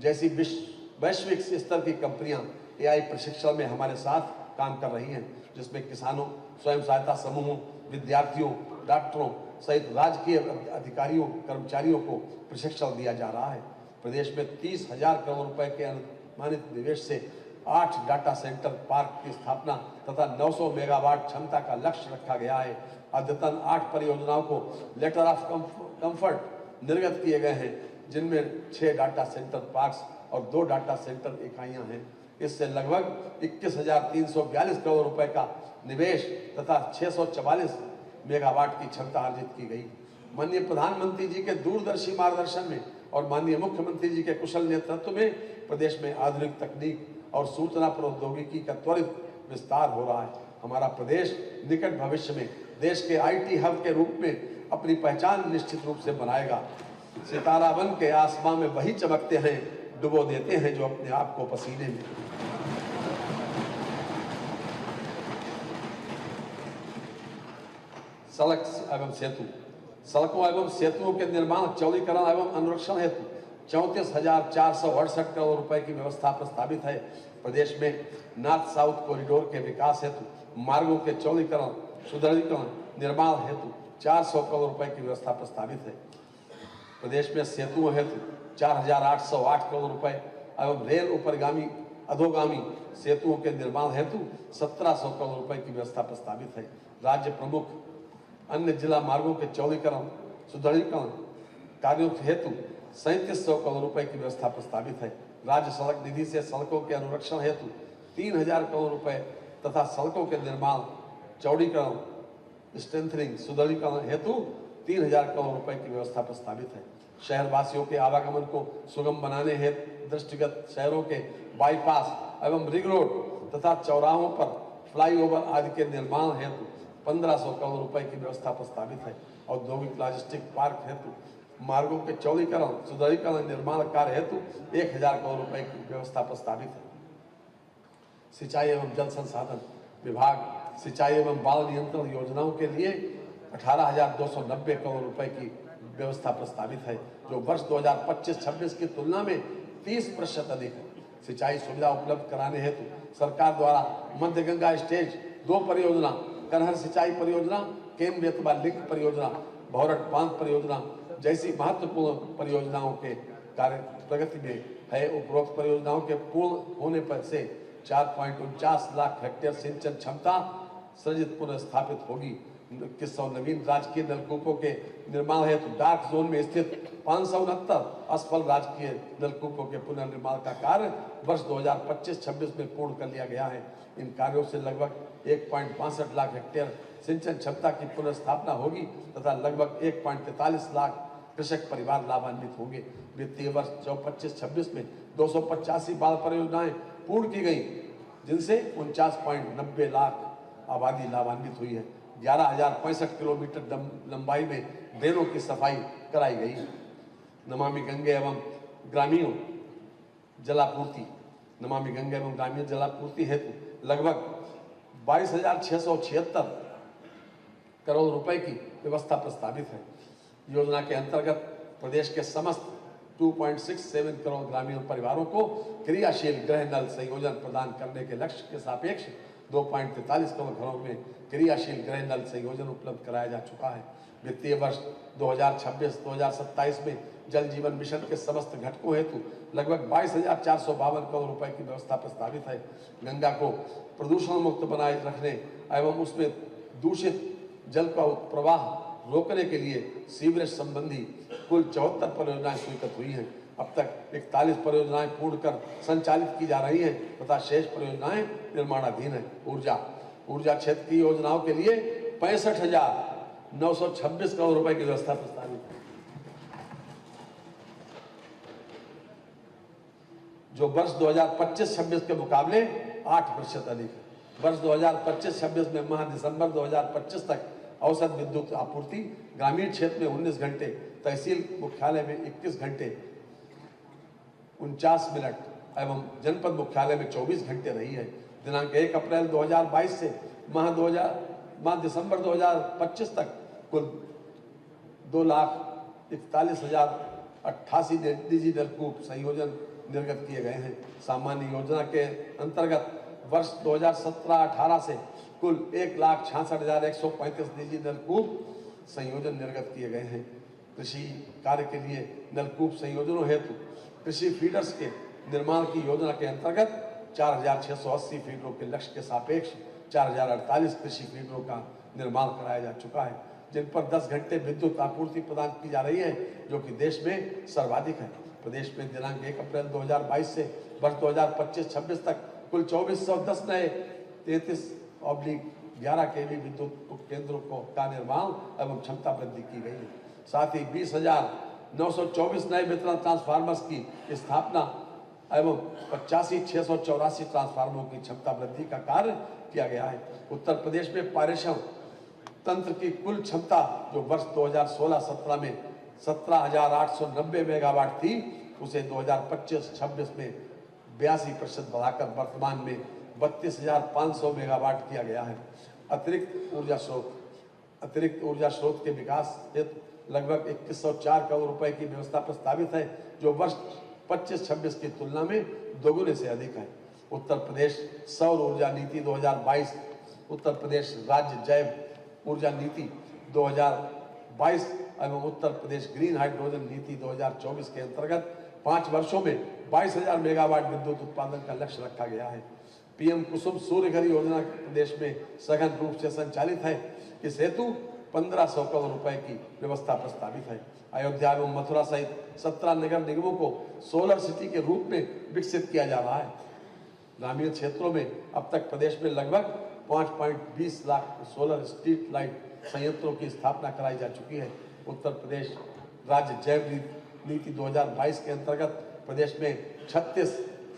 S2: जैसी वैश्विक स्तर की कंपनियां एआई प्रशिक्षण में हमारे साथ काम कर रही हैं, जिसमें किसानों, स्वयं सहायता समूहों, विद्यार्थियों, डॉक्टरों सहित राजकीय अधिकारियों, कर्मचारियों को प्रशिक्षण दिया जा रहा है। प्रदेश में 30,000 करोड़ रुपए के अनुमानित निवेश से 8 डाटा सेंटर पार्क की स्थापना तथा 900 मेगावाट क्षमता का लक्ष्य रखा गया है। अद्यतन 8 परियोजनाओं को लेटर ऑफ कंफर्ट निर्गत किए गए हैं, जिनमें 6 डाटा सेंटर पार्क्स और 2 डाटा सेंटर इकाइयां हैं। इससे लगभग 21,342 करोड़ रुपए का निवेश तथा 644 मेगावाट की क्षमता अर्जित की गई। माननीय प्रधानमंत्री जी के दूरदर्शी मार्गदर्शन में और माननीय मुख्यमंत्री जी के कुशल नेतृत्व में प्रदेश में आधुनिक तकनीक और सूचना प्रौद्योगिकी का त्वरित विस्तार हो रहा है। हमारा प्रदेश निकट भविष्य में देश के आईटी हब के रूप में अपनी पहचान निश्चित रूप से बनाएगा। सितारा बन के आसमां में वही चमकते हैं, डुबो देते हैं जो अपने आप को पसीने में। सड़क एवं सेतु, सड़कों एवं सेतुओं के निर्माण, चौड़ीकरण एवं अनुरक्षण हेतु 34,468 करोड़ रुपए की व्यवस्था प्रस्तावित है। प्रदेश में नॉर्थ साउथ कॉरिडोर के विकास हेतु मार्गों के चौड़ीकरण, सुदृढ़ीकरण, निर्माण हेतु 400 करोड़ रुपए की व्यवस्था प्रस्तावित है। प्रदेश में सेतुओं हेतु 4,808 करोड़ रुपए एवं रेल उपरगामी अधोगामी सेतुओं के निर्माण हेतु 1,700 करोड़ रुपए की व्यवस्था प्रस्तावित है। राज्य प्रमुख अन्य जिला मार्गों के चौड़ीकरण, सुदृढ़ीकरण कार्यों हेतु 3,700 करोड़ रुपए की व्यवस्था प्रस्तावित है। राज्य सड़क निधि से सड़कों के अनुरक्षण हेतु 3,000 करोड़ रुपए तथा सड़कों के निर्माण, चौड़ीकरण, स्ट्रेंथनिंग, सुदृढ़ीकरण हेतु 3,000 करोड़ रुपए की व्यवस्था प्रस्तावित है। शहर वासियों के आवागमन को सुगम बनाने हेतु दृष्टिगत शहरों के बाईपास एवं रिंग रोड तथा चौराहों पर फ्लाईओवर आदि के निर्माण हेतु 1,500 करोड़ रुपए की व्यवस्था प्रस्तावित है। औद्योगिक लॉजिस्टिक पार्क हेतु मार्गों के चौड़ीकरण, सुदृढ़ीकरण, निर्माण कार्य हेतु 1,000 करोड़ रुपए की व्यवस्था प्रस्तावित है। सिंचाई एवं जल संसाधन विभाग सिंचाई एवं बाढ़ नियंत्रण योजनाओं के लिए 18,290 करोड़ रुपए की व्यवस्था प्रस्तावित है, जो वर्ष 2025-26 की तुलना में 30% अधिक है। सिंचाई सुविधा उपलब्ध कराने हेतु सरकार द्वारा मध्य गंगा स्टेज 2 परियोजना, कनहर सिंचाई परियोजना, केन बेतवा लिंक परियोजना, भौरट बांध परियोजना जैसी महत्वपूर्ण परियोजनाओं के कार्य प्रगति में है। उपरोक्त परियोजनाओं के पूर्ण होने पर से 4.49 लाख हेक्टेयर सिंचन क्षमता सृजित पुनः स्थापित होगी। 2100 नवीन राजकीय नलकूपों के निर्माण हेतु डार्क जोन में स्थित 569 असफल राजकीय नलकूपों के पुनर्निर्माण का कार्य वर्ष 2025-26 में पूर्ण कर लिया गया है। इन कार्यों से लगभग 1.62 लाख हेक्टेयर सिंचन क्षमता की पुनर्स्थापना होगी तथा लगभग 1.43 लाख कृषक परिवार लाभान्वित होंगे। वित्तीय वर्ष 2025-26 में 285 बाढ़ परियोजनाएं पूर्ण की गई, जिनसे 49.90 लाख आबादी लाभान्वित हुई है। 11,065 किलोमीटर लंबाई में ड्रेनों की सफाई कराई गई। नमामि गंगे एवं ग्रामीण जलापूर्ति, नमामि गंगे एवं ग्रामीण जलापूर्ति हेतु लगभग 22,676 करोड़ रुपए की व्यवस्था प्रस्तावित है। योजना के अंतर्गत प्रदेश के समस्त 2.67 करोड़ ग्रामीण परिवारों को क्रियाशील गृह नल संयोजन प्रदान करने के लक्ष्य के सापेक्ष 2.43 करोड़ घरों में क्रियाशील गृह नल संयोजन उपलब्ध कराया जा चुका है। वित्तीय वर्ष 2026-2027 में जल जीवन मिशन के समस्त घटकों हेतु लगभग 22,452 करोड़ रुपए की व्यवस्था प्रस्तावित है। गंगा को प्रदूषण मुक्त बनाए रखने एवं उसमें दूषित जल का प्रवाह रोकने के लिए सीवरेज संबंधी कुल 74 परियोजनाएं स्वीकृत हुई हैं। अब तक 41 परियोजनाएं पूर्ण कर संचालित की जा रही हैं तथा शेष परियोजनाएं निर्माणाधीन हैं। ऊर्जा क्षेत्र की योजनाओं के लिए 65,926 करोड़ रुपए की व्यवस्था प्रस्तावित है, जो वर्ष 2025-26 के मुकाबले 8% अधिक है। वर्ष 2025-26 में माह दिसंबर 2025 तक औसत विद्युत आपूर्ति ग्रामीण क्षेत्र में 19 घंटे, तहसील मुख्यालय में 21 घंटे 49 मिनट एवं जनपद मुख्यालय में 24 घंटे रही है। दिनांक 1 अप्रैल 2022 से माह दिसंबर 2025 तक कुल 2,41,088 निजी नलकूप संयोजन निर्गत किए गए हैं। सामान्य योजना के अंतर्गत वर्ष 2017-18 से कुल 1,66,135 निजी नलकूप संयोजन निर्गत किए गए हैं। कृषि कार्य के लिए नलकूप संयोजनों हेतु कृषि फीडर्स के निर्माण की योजना के अंतर्गत 4,680 फीडरों के लक्ष्य के सापेक्ष 4,048 कृषि फीडरों का निर्माण कराया जा चुका है, जिन पर 10 घंटे विद्युत आपूर्ति प्रदान की जा रही है, जो कि देश में सर्वाधिक है। प्रदेश में दिनांक 1 अप्रैल 2022 से वर्ष 2025-26 तक कुल 2,410 नए 33/11 kV विद्युत उपकेंद्रों का निर्माण एवं क्षमता वृद्धि की गई है। साथ ही 20,924 नए वितरण ट्रांसफार्मर्स की स्थापना एवं 85,684 ट्रांसफार्मरों की क्षमता वृद्धि का कार्य किया गया है। उत्तर प्रदेश में पारेषण तंत्र की कुल क्षमता जो वर्ष 2016-17 में 17,890 मेगावाट थी, उसे 2025-26 में 82% बढ़ाकर वर्तमान में 32,500 मेगावाट किया गया है। अतिरिक्त ऊर्जा स्रोत के विकास हेतु लगभग 2104 करोड़ रुपए की व्यवस्था प्रस्तावित है, जो वर्ष 25-26 की तुलना में दोगुने से अधिक है। उत्तर प्रदेश सौर ऊर्जा नीति 2022, उत्तर प्रदेश राज्य जैव ऊर्जा नीति 2022 एवं उत्तर प्रदेश ग्रीन हाइड्रोजन नीति 2024 के अंतर्गत 5 वर्षों में 22,000 मेगावाट विद्युत उत्पादन का लक्ष्य रखा गया है। पीएम कुसुम सूर्य घर योजना प्रदेश में सघन रूप से संचालित है। इस हेतु 1,500 करोड़ रुपए की व्यवस्था प्रस्तावित है। अयोध्या एवं मथुरा सहित 17 नगर निगमों को सोलर सिटी के रूप में विकसित किया जा रहा है। ग्रामीण क्षेत्रों में अब तक प्रदेश में लगभग 5.20 लाख सोलर स्ट्रीट लाइट संयंत्रों की स्थापना कराई जा चुकी है। उत्तर प्रदेश राज्य जैव नीति 2022 के अंतर्गत प्रदेश में 36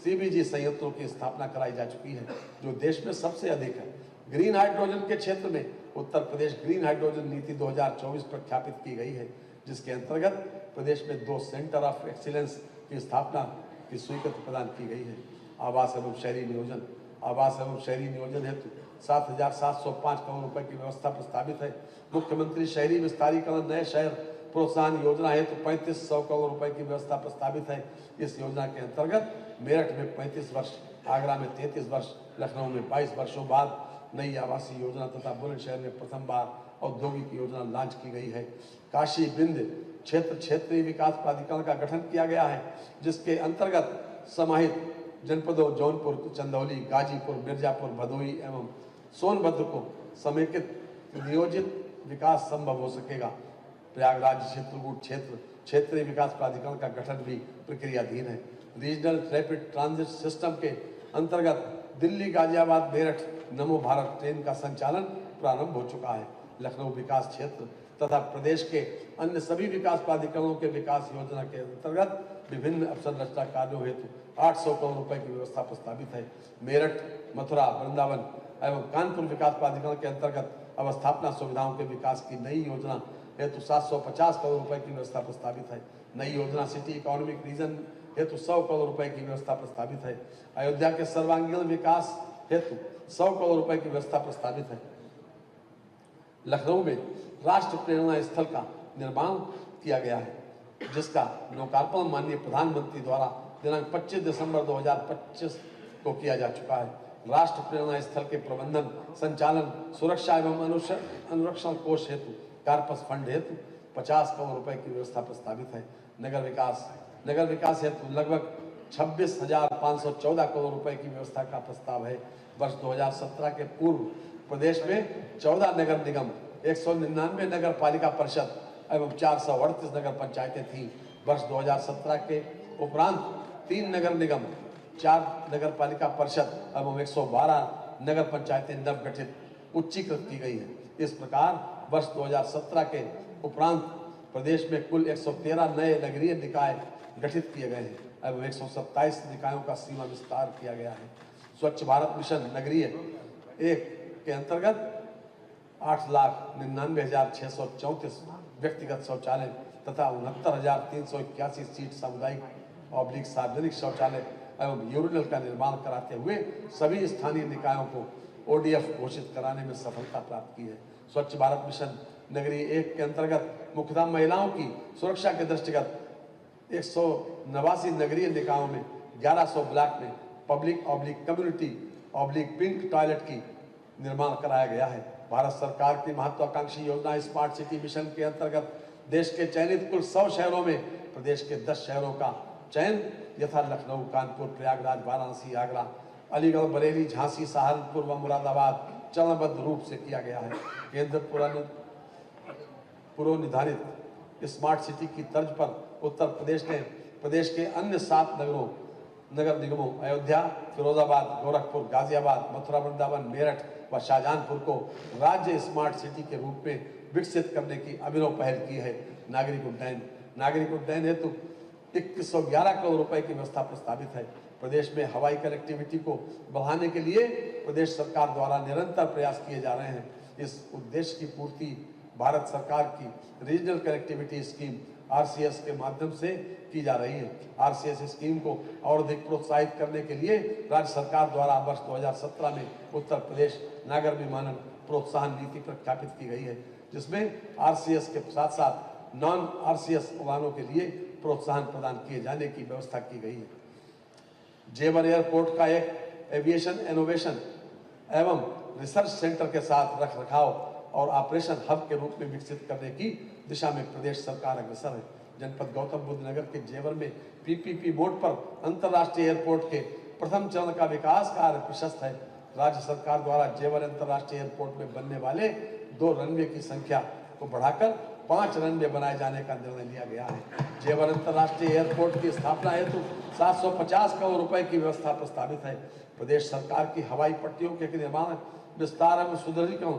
S2: CBG संयंत्रों की स्थापना कराई जा चुकी है, जो देश में सबसे अधिक है। ग्रीन हाइड्रोजन के क्षेत्र में उत्तर प्रदेश ग्रीन हाइड्रोजन नीति 2024 प्रख्यापित की गई है, जिसके अंतर्गत प्रदेश में 2 सेंटर ऑफ एक्सीलेंस की स्थापना की स्वीकृति प्रदान की गई है। आवास एवं शहरी नियोजन हेतु 7,705 करोड़ रुपए की व्यवस्था प्रस्तावित है। मुख्यमंत्री शहरी विस्तारीकरण नए शहर प्रोत्साहन योजना हेतु 3,500 करोड़ रुपए की व्यवस्था प्रस्तावित है। इस योजना के अंतर्गत मेरठ में 35 वर्ष, आगरा में 33 वर्ष, लखनऊ में 22 वर्षों बाद नई आवासीय योजना तथा बुलंदशहर में प्रथम बार औद्योगिक योजना लॉन्च की गई है। काशी बिंद क्षेत्रीय विकास प्राधिकरण का गठन किया गया है, जिसके अंतर्गत समाहित जनपदों जौनपुर, चंदौली, गाजीपुर, मिर्जापुर, भदोही एवं सोनभद्र को समेकित नियोजित विकास संभव हो सकेगा। प्रयागराज चित्रकूट क्षेत्रीय विकास प्राधिकरण का गठन भी प्रक्रियाधीन है। रीजनल रैपिड ट्रांजिट सिस्टम के अंतर्गत दिल्ली, गाजियाबाद, मेरठ नमो भारत ट्रेन का संचालन प्रारंभ हो चुका है। लखनऊ विकास क्षेत्र तथा प्रदेश के अन्य सभी विकास प्राधिकरणों के विकास योजना के अंतर्गत विभिन्न अवसंरचना कार्यों हेतु 800 करोड़ रुपए की व्यवस्था प्रस्तावित है। मेरठ, मथुरा, वृंदावन एवं कानपुर विकास प्राधिकरण के अंतर्गत अवस्थापना सुविधाओं के विकास की नई योजना हेतु 750 करोड़ रुपए की व्यवस्था प्रस्तावित है। नई योजना सिटी इकोनॉमिक रीजन हेतु 100 करोड़ रुपए की व्यवस्था प्रस्तावित है। अयोध्या के सर्वांगीण विकास हेतु 100 करोड़ रुपए की व्यवस्था प्रस्तावित है। लखनऊ में राष्ट्र प्रेरणा स्थल का निर्माण किया गया है, जिसका लोकार्पण माननीय प्रधानमंत्री द्वारा दिनांक 25 दिसंबर 2025 को किया जा चुका है। राष्ट्र प्रेरणा स्थल के प्रबंधन, संचालन, सुरक्षा एवं अनुरक्षण कोष हेतु कार्पस फंड हेतु 50 करोड़ रुपए की व्यवस्था प्रस्तावित है। नगर विकास हेतु लगभग 26,514 करोड़ रुपए की व्यवस्था का प्रस्ताव है। वर्ष 2017 के पूर्व प्रदेश में 14 नगर निगम, 199 नगर पालिका परिषद एवं 438 नगर पंचायतें थीं। वर्ष 2017 के उपरांत 3 नगर निगम, 4 नगर पालिका परिषद एवं 112 नगर पंचायतें नवगठित उच्चीकृत की गई हैं। इस प्रकार वर्ष 2017 के उपरांत प्रदेश में कुल 113 नए नगरीय निकाय गठित किए गए हैं एवं 127 निकायों का सीमा विस्तार किया गया है। स्वच्छ भारत मिशन नगरीय 1 के अंतर्गत 8,99,634 व्यक्तिगत शौचालय तथा 69,381 सीट सामुदायिक सार्वजनिक शौचालय एवं यूरिनल का निर्माण कराते हुए सभी स्थानीय निकायों को ODF घोषित कराने में सफलता प्राप्त की है। स्वच्छ भारत मिशन नगरीय 1 के अंतर्गत मुख्यतः महिलाओं की सुरक्षा के दृष्टिगत 189 नगरीय निकायों में 1100 ब्लॉक में पब्लिक/कम्युनिटी/पिंक टॉयलेट की निर्माण कराया गया है। भारत सरकार की महत्वाकांक्षी योजना स्मार्ट सिटी मिशन के अंतर्गत देश के चयनित कुल 100 शहरों में प्रदेश के 10 शहरों का चयन यथा लखनऊ, कानपुर, प्रयागराज, वाराणसी, आगरा, अलीगढ़, बरेली, झांसी, सहारनपुर व मुरादाबाद चरणबद्ध रूप से किया गया है। केंद्र पूर्व निर्धारित स्मार्ट सिटी की तर्ज पर उत्तर प्रदेश ने प्रदेश के अन्य 7 नगर निगमों अयोध्या, फिरोजाबाद, गोरखपुर, गाजियाबाद, मथुरा, वृंदावन, मेरठ व शाहजहांपुर को राज्य स्मार्ट सिटी के रूप में विकसित करने की अभिनव पहल की है। नागरिक उड्डयन हेतु 2111 करोड़ रुपए की व्यवस्था प्रस्तावित है। प्रदेश में हवाई कनेक्टिविटी को बढ़ाने के लिए प्रदेश सरकार द्वारा निरंतर प्रयास किए जा रहे हैं। इस उद्देश्य की पूर्ति भारत सरकार की रीजनल कनेक्टिविटी स्कीम RCS के माध्यम से की जा रही है। RCS स्कीम को और अधिक प्रोत्साहित करने के लिए राज्य सरकार द्वारा वर्ष 2017 में उत्तर प्रदेश नागर विमानन प्रोत्साहन नीति प्रख्यापित की गई है, जिसमें RCS के साथ साथ नॉन RCS उड़ानों के लिए प्रोत्साहन प्रदान किए जाने की व्यवस्था की गई है। जेवर एयरपोर्ट का एक एविएशन इनोवेशन एवं रिसर्च सेंटर के साथ रखरखाव और ऑपरेशन हब के रूप में विकसित करने की दिशा में प्रदेश सरकार अग्रसर है। जनपद गौतम बुद्ध नगर के जेवर में PPP मोड पर अंतर्राष्ट्रीय एयरपोर्ट के प्रथम चरण का विकास कार्य प्रशस्त है। राज्य सरकार द्वारा जेवर अंतर्राष्ट्रीय एयरपोर्ट में बनने वाले 2 रनवे की संख्या को बढ़ाकर 5 रनवे बनाए जाने का निर्णय लिया गया है। जेवर अंतर्राष्ट्रीय एयरपोर्ट की स्थापना हेतु 750 करोड़ रुपए की व्यवस्था प्रस्तावित है। प्रदेश सरकार की हवाई पट्टियों के निर्माण, विस्तार एवं सुदृढ़ीकरण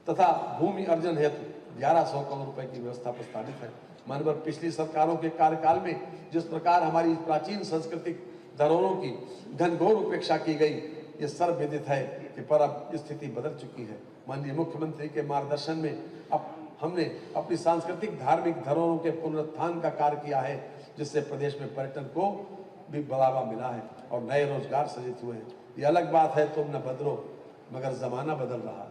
S2: तथा भूमि अर्जन हेतु 1100 करोड़ रुपए की व्यवस्था प्रस्तावित है। मानवर पिछली सरकारों के कार्यकाल में जिस प्रकार हमारी प्राचीन सांस्कृतिक धरोहरों की घनघोर उपेक्षा की गई, ये सर्वविदित है कि पर अब स्थिति बदल चुकी है। माननीय मुख्यमंत्री के मार्गदर्शन में अब हमने अपनी सांस्कृतिक धार्मिक धरोहरों के पुनरुत्थान का कार्य किया है, जिससे प्रदेश में पर्यटन को भी बढ़ावा मिला है और नए रोजगार सृजित हुए हैं। ये अलग बात है तुम न बदलो मगर जमाना बदल रहा है।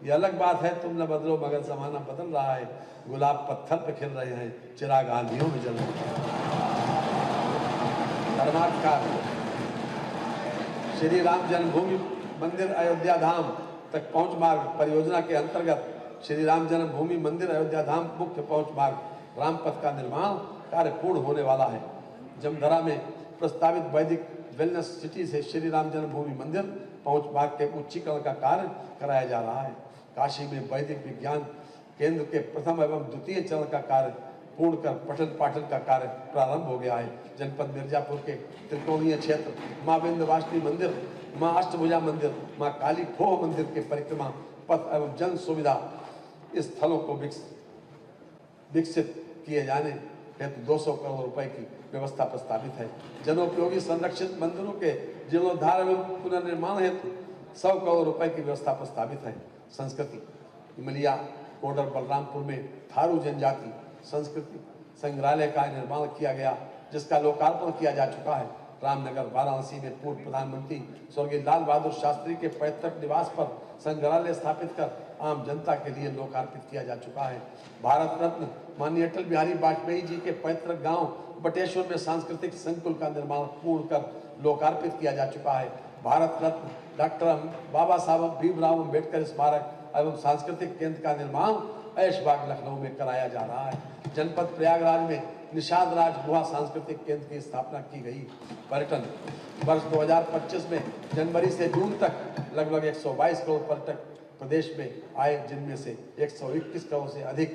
S2: ये अलग बात है तुम न बदलो मगर जमाना बदल रहा है। गुलाब पत्थर पे खिल रहे हैं, चिराग आंधियों में जल रहे हैं। धर्माधिकार श्री राम जन्मभूमि मंदिर अयोध्या धाम तक पहुंच मार्ग परियोजना के अंतर्गत श्री राम जन्मभूमि मंदिर अयोध्या धाम मुख्य पहुंच मार्ग रामपथ का निर्माण कार्य पूर्ण होने वाला है। जमधरा में प्रस्तावित वैदिक वेलनेस सिटी से श्री राम जन्मभूमि मंदिर पहुंच मार्ग के उच्चीकरण का कार्य कराया जा रहा है। काशी में वैदिक विज्ञान केंद्र के प्रथम एवं द्वितीय चरण का कार्य पूर्ण कर पठन पाठन का कार्य प्रारंभ हो गया है। जनपद मिर्जापुर के त्रिकोणीय क्षेत्र माँ विंध्यवासिनी मंदिर, माँ अष्टभुजा मंदिर, माँ काली खोह मंदिर के परिक्रमा पथ एवं जन सुविधा स्थलों को विकसित किए जाने हेतु 200 करोड़ रुपए की व्यवस्था प्रस्तावित है। जनोपयोगी संरक्षित मंदिरों के जीर्णोद्धार एवं पुनर्निर्माण हेतु 100 करोड़ रुपए की व्यवस्था प्रस्तावित है। संस्कृति इमलिया कोडर बलरामपुर में थारू जनजाति संस्कृति संग्रहालय का निर्माण किया गया, जिसका लोकार्पण किया जा चुका है। रामनगर वाराणसी में पूर्व प्रधानमंत्री स्वर्गीय लाल बहादुर शास्त्री के पैतृक निवास पर संग्रहालय स्थापित कर आम जनता के लिए लोकार्पित किया जा चुका है। भारत रत्न माननीय अटल बिहारी वाजपेयी जी के पैतृक गांव बटेश्वर में सांस्कृतिक संकुल का निर्माण पूर्ण कर लोकार्पित किया जा चुका है। भारत रत्न डॉक्टर बाबा साहब भीमराव अम्बेडकर स्मारक एवं सांस्कृतिक केंद्र का निर्माण ऐशबाग लखनऊ में कराया जा रहा है। जनपद प्रयागराज में निषाद राज गुहा सांस्कृतिक केंद्र की स्थापना की गई। पर्यटन वर्ष 2025 में जनवरी से जून तक लगभग 122 करोड़ पर्यटक प्रदेश में आए, जिनमें से 121 करोड़ से अधिक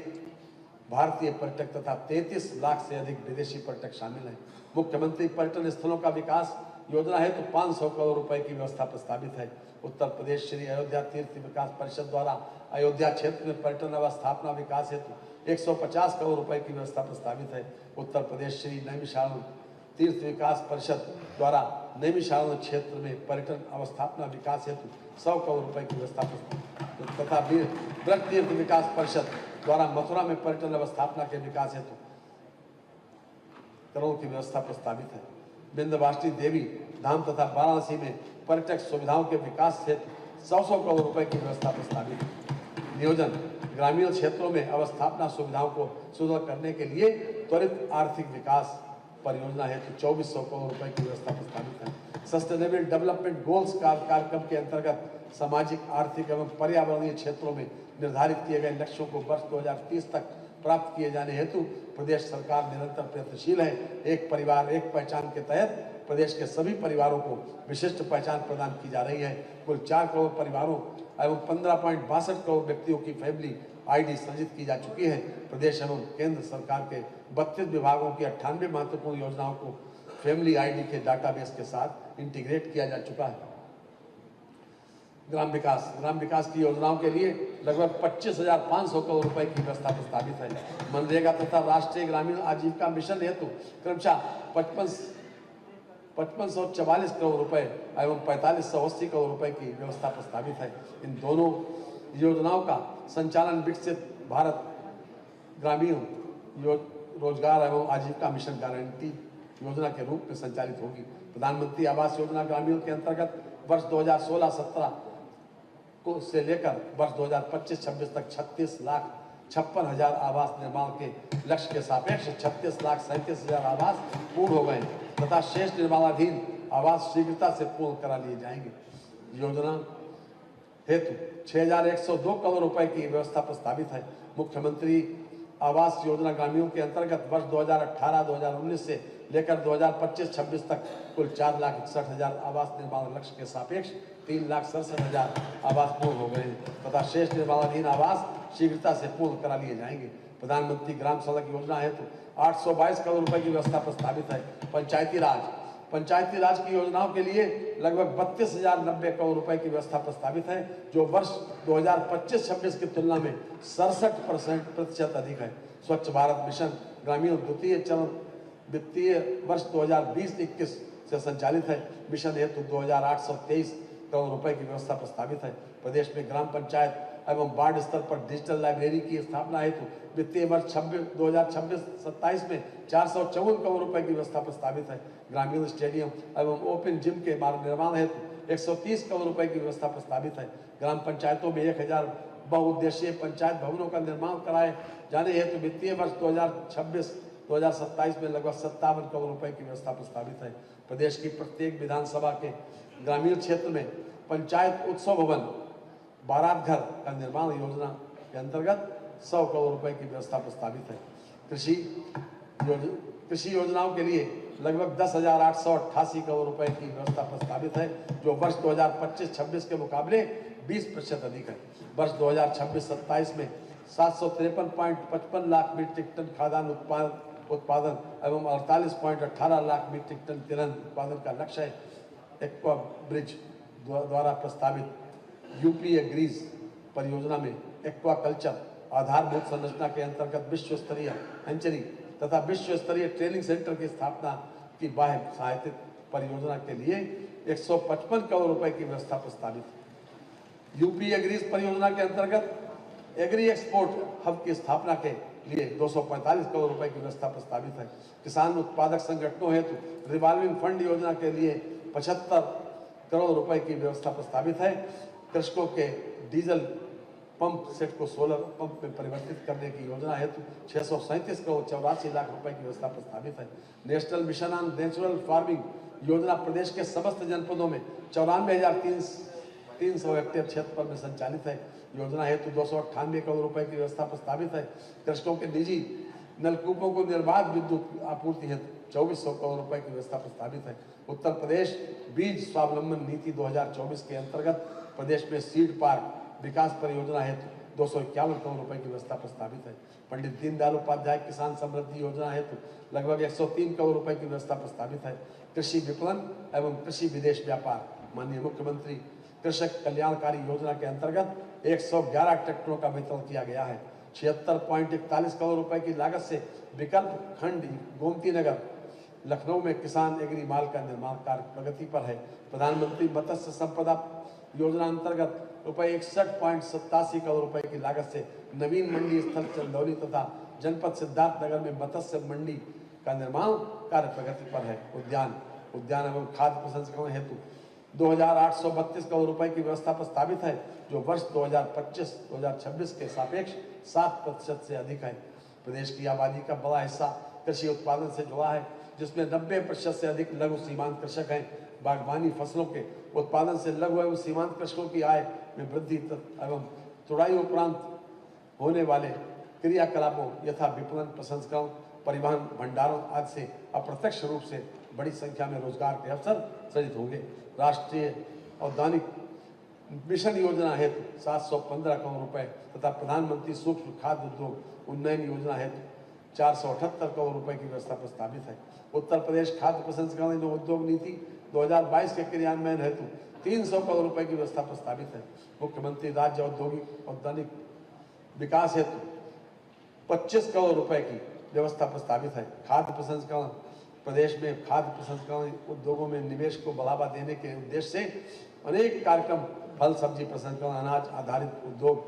S2: भारतीय पर्यटक तथा 33 लाख से अधिक विदेशी पर्यटक शामिल हैं। मुख्यमंत्री पर्यटन स्थलों का विकास योजना है तो 500 करोड़ रुपए की व्यवस्था प्रस्तावित है। उत्तर प्रदेश श्री अयोध्या तीर्थ विकास परिषद द्वारा अयोध्या क्षेत्र में पर्यटन अवस्थापना विकास हेतु 150 करोड़ रुपए की व्यवस्था प्रस्तावित है। उत्तर प्रदेश श्री नैमिषारण्य तीर्थ विकास परिषद द्वारा नैमिषारण्य क्षेत्र में पर्यटन अवस्थापना विकास हेतु 100 करोड़ रुपए की व्यवस्था तथा ब्रज तीर्थ विकास परिषद द्वारा मथुरा में पर्यटन अवस्थापना के विकास हेतु करोड़ की व्यवस्था प्रस्तावित है। विंध्यवासिनी देवी धाम तथा वाराणसी में पर्यटक सुविधाओं के विकास हेतु 100 करोड़ रुपए की व्यवस्था प्रस्तावित है। नियोजन ग्रामीण क्षेत्रों में अवस्थापना सुविधाओं को सुदृढ़ करने के लिए त्वरित आर्थिक विकास परियोजना हेतु 2400 करोड़ रुपए की व्यवस्था प्रस्तावित है। सस्टेनेबल डेवलपमेंट गोल्स कार्यक्रम के अंतर्गत सामाजिक, आर्थिक एवं पर्यावरणीय क्षेत्रों में निर्धारित किए गए लक्ष्यों को वर्ष 2030 तक प्राप्त किए जाने हेतु प्रदेश सरकार निरंतर प्रयत्नशील है। एक परिवार एक पहचान के तहत प्रदेश के सभी परिवारों को विशिष्ट पहचान प्रदान की जा रही है। कुल 4 करोड़ परिवारों एवं 15.62 करोड़ व्यक्तियों की फैमिली आईडी सृजित की जा चुकी है। प्रदेश एवं केंद्र सरकार के 32 विभागों की 98 महत्वपूर्ण योजनाओं को फैमिली आईडी के डाटाबेस के साथ इंटीग्रेट किया जा चुका है। ग्राम विकास की योजनाओं के लिए लगभग 25,500 करोड़ रुपए की व्यवस्था प्रस्तावित है। मनरेगा तथा राष्ट्रीय ग्रामीण आजीविका मिशन हेतु क्रमशः 5544 करोड़ रुपए एवं 4580 करोड़ रुपए की व्यवस्था प्रस्तावित है। इन दोनों योजनाओं का संचालन विकसित भारत ग्रामीण रोजगार एवं आजीविका मिशन गारंटी योजना के रूप में संचालित होगी। प्रधानमंत्री आवास योजना ग्रामीण के अंतर्गत वर्ष 2016-17 को से लेकर वर्ष 2025-26 तक 36,56,000 आवास निर्माण के लक्ष्य के सापेक्ष 36,37,000 आवास पूर्ण हो गए तथा शेष निर्माणाधीन आवास शीघ्रता से पूर्ण करा लिए जाएंगे। योजना हेतु 6,102 करोड़ रुपए की व्यवस्था प्रस्तावित है। मुख्यमंत्री आवास योजना ग्रामीणों के अंतर्गत वर्ष 2018-2019 से लेकर 2025-26 तक कुल 4,61,000 आवास निर्माण लक्ष्य के सापेक्ष 3,67,000 आवास पूर्ण हो गए तथा शेष निर्माणाधीन आवास शीघ्रता से पूर्ण करा लिए जाएंगे। प्रधानमंत्री ग्राम सड़क योजना हेतु 822 करोड़ रुपए की व्यवस्था प्रस्तावित है। पंचायती राज की योजनाओं के लिए लगभग 32,090 करोड़ रुपए की व्यवस्था प्रस्तावित है, जो वर्ष 2025-26 की तुलना में 67% अधिक है। स्वच्छ भारत मिशन ग्रामीण द्वितीय चरण वित्तीय वर्ष 2020-21 से संचालित है। मिशन हेतु 2,823 करोड़ रुपए की व्यवस्था प्रस्तावित है। प्रदेश में ग्राम पंचायत एवं वार्ड स्तर पर डिजिटल लाइब्रेरी की स्थापना हेतु वित्तीय वर्ष 2026-27 में 454 करोड़ रुपए की व्यवस्था प्रस्तावित है। ग्रामीण स्टेडियम एवं ओपन जिम के मार्ग निर्माण हेतु 130 करोड़ रुपए की व्यवस्था प्रस्तावित है। ग्राम पंचायतों में 1000 बहुउद्देशीय पंचायत भवनों का निर्माण कराए जाने हेतु वित्तीय वर्ष 2026-2027 में लगभग 57 करोड़ रुपए की व्यवस्था प्रस्तावित है। प्रदेश की प्रत्येक विधानसभा के ग्रामीण क्षेत्र में पंचायत उत्सव भवन बारात घर का निर्माण योजना के अंतर्गत 100 करोड़ रुपए की व्यवस्था प्रस्तावित है। कृषि योजनाओं के लिए लगभग 10,888 करोड़ रुपए की व्यवस्था प्रस्तावित है, जो वर्ष 2025-26 के मुकाबले 20% अधिक है। वर्ष 2026-27 में 753.55 लाख मीट्रिक टन खाद्यान्न उत्पादन एवं 48.18 लाख मीट्रिक टन तिलहन उत्पादन का लक्ष्य है। एक्वा ब्रिज द्वारा प्रस्तावित यूपी एग्रीज परियोजना में एक्वा कल्चर आधारभूत संरचना के अंतर्गत विश्व स्तरीय हैंचरी तथा विश्व स्तरीय ट्रेनिंग सेंटर की स्थापना की बाह्य सहायता परियोजना के लिए 155 करोड़ रुपए की व्यवस्था प्रस्तावित है। यूपी एग्रीज परियोजना के अंतर्गत एग्री एक्सपोर्ट हब की स्थापना के लिए 245 करोड़ रुपए की व्यवस्था प्रस्तावित है। किसान उत्पादक संगठनों हेतु रिवॉल्विंग फंड योजना के लिए 75 करोड़ रुपए की व्यवस्था प्रस्तावित है। कृषकों के डीजल पंप सेट को सोलर पंप में परिवर्तित करने की योजना हेतु 637 करोड़ 84 लाख रुपए की व्यवस्था प्रस्तावित है। National mission on natural farming योजना प्रदेश के समस्त जनपदों में 94,300 हेक्टेयर क्षेत्र में संचालित है। योजना हेतु 298 करोड़ रुपए की व्यवस्था प्रस्तावित है। कृषकों के निजी नलकूपों को निर्बाध विद्युत आपूर्ति हेतु 2400 करोड़ रुपए की व्यवस्था प्रस्तावित है। उत्तर प्रदेश बीज स्वावलंबन नीति 2024 के अंतर्गत प्रदेश में सीड पार्क विकास परियोजना हेतु 251 करोड़ रुपए की व्यवस्था प्रस्तावित है। पंडित दीनदयाल उपाध्याय किसान समृद्धि योजना हेतु लगभग 103 करोड़ रुपए की व्यवस्था प्रस्तावित है। कृषि विपणन एवं कृषि विदेश व्यापार माननीय मुख्यमंत्री कृषक कल्याणकारी योजना के अंतर्गत 111 ट्रैक्टरों का वितरण किया गया है। 76.41 करोड़ रुपए की लागत से विकल्प खंड गोमती नगर लखनऊ में किसान एग्री माल का निर्माण कार्य प्रगति पर है। प्रधानमंत्री मत्स्य संपदा योजना अंतर्गत रुपए 61.87 करोड़ रुपए की लागत से नवीन मंडी स्थल चंदौली तथा जनपद सिद्धार्थनगर में मत्स्य मंडी का निर्माण कार्य प्रगति पर है। उद्यान एवं खाद्य प्रसंस्करण हेतु 2,832 करोड़ रुपए की व्यवस्था प्रस्तावित है, जो वर्ष 2025-2026 के सापेक्ष 7% से अधिक है। प्रदेश की आबादी का बड़ा हिस्सा कृषि उत्पादन से जुड़ा है, जिसमें 90% से अधिक लघु सीमांत कृषक हैं। बागवानी फसलों के उत्पादन से लघु एवं सीमांत कृषकों की आय में वृद्धि एवं तुड़ाई उपरांत होने वाले क्रियाकलापों यथा विपणन, प्रसंस्करण, परिवहन, भंडारण आदि से अप्रत्यक्ष रूप से बड़ी संख्या में रोजगार के अवसर सृजित होंगे। राष्ट्रीय औद्यानिक मिशन योजना हेतु 715 करोड़ रुपए तथा प्रधानमंत्री सूक्ष्म खाद्य उद्योग उन्नयन योजना हेतु 478 करोड़ रुपए की व्यवस्था प्रस्तावित है। उत्तर प्रदेश खाद्य प्रसंस्करण एवं उद्योग नीति 2022 के क्रियान्वयन हेतु 300 करोड़ रुपए की व्यवस्था प्रस्तावित है। मुख्यमंत्री राज्य औद्योगिक औद्यानिक विकास हेतु 25 करोड़ रुपए की व्यवस्था प्रस्तावित है। खाद्य प्रसंस्करण प्रदेश में खाद्य प्रसंस्करण उद्योगों में निवेश को बढ़ावा देने के उद्देश्य से अनेक कार्यक्रम फल सब्जी प्रसंस्करण, अनाज आधारित उद्योग,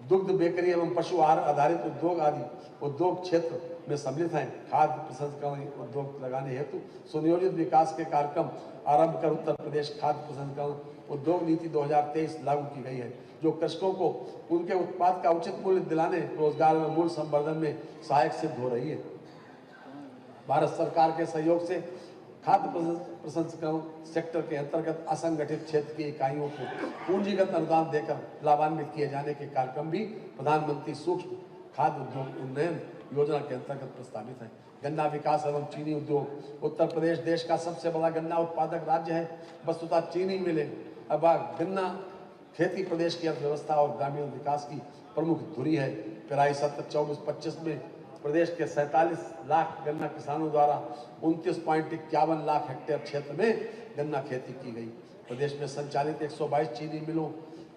S2: दुग्ध बेकरी एवं पशु आहार आधारित उद्योग आदि उद्योग क्षेत्र में सम्मिलित हैं। खाद्य प्रसंस्करण उद्योग लगाने हेतु सुनियोजित विकास के कार्यक्रम आरंभ कर उत्तर प्रदेश खाद्य प्रसंस्करण उद्योग नीति 2023 लागू की गई है, जो कृषकों को उनके उत्पाद का उचित मूल्य दिलाने, रोजगार में मूल्य संवर्धन में सहायक सिद्ध हो रही है। भारत सरकार के सहयोग से खाद्य प्रसंस्करण सेक्टर के अंतर्गत असंगठित क्षेत्र की इकाइयों को पूंजीगत अनुदान देकर लाभान्वित किए जाने के कार्यक्रम भी प्रधानमंत्री सूक्ष्म खाद्य उद्योग उन्नयन योजना के अंतर्गत प्रस्तावित है। गन्ना विकास एवं चीनी उद्योग उत्तर प्रदेश देश का सबसे बड़ा गन्ना उत्पादक राज्य है। वस्तुतः चीनी मिलें अब गन्ना खेती प्रदेश की अर्थव्यवस्था और ग्रामीण विकास की प्रमुख धुरी है। पेराई सत्र 24-25 में प्रदेश के 47 लाख गन्ना किसानों द्वारा 29.51 लाख हेक्टेयर क्षेत्र में गन्ना खेती की गई। प्रदेश में संचालित 122 चीनी मिलों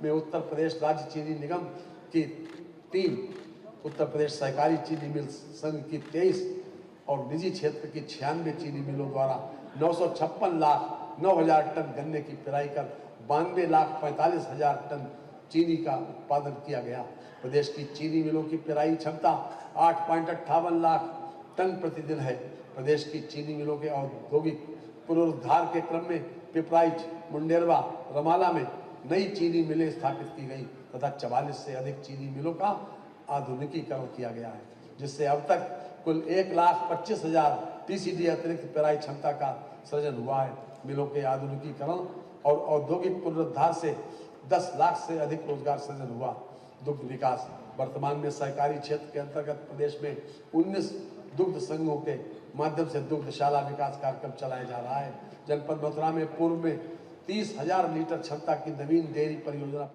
S2: में उत्तर प्रदेश राज्य चीनी निगम की 3, उत्तर प्रदेश सहकारी चीनी मिल संघ की 23 और निजी क्षेत्र की 96 चीनी मिलों द्वारा 956 लाख 9,000 टन गन्ने की पेराई कर 92,45,000 टन चीनी का उत्पादन किया गया। प्रदेश की चीनी मिलों की पेराई क्षमता 8.58 लाख टन प्रतिदिन है। प्रदेश की चीनी मिलों के औद्योगिक पुनरुद्धार के क्रम में पिपराइच, मुंडेरवा, रमाला में नई चीनी मिलें स्थापित की गई तथा 44 से अधिक चीनी मिलों का आधुनिकीकरण किया गया है, जिससे अब तक कुल 1,25,000 TCD अतिरिक्त पेराई क्षमता का सृजन हुआ है। मिलों के आधुनिकीकरण और औद्योगिक पुनरुद्धार से 10 लाख से अधिक रोजगार सृजन हुआ। दुग्ध विकास वर्तमान में सहकारी क्षेत्र के अंतर्गत प्रदेश में 19 दुग्ध संघों के माध्यम से दुग्धशाला विकास कार्यक्रम चलाया जा रहा है। जनपद मथुरा में पूर्व में 30,000 लीटर क्षमता की नवीन डेयरी परियोजना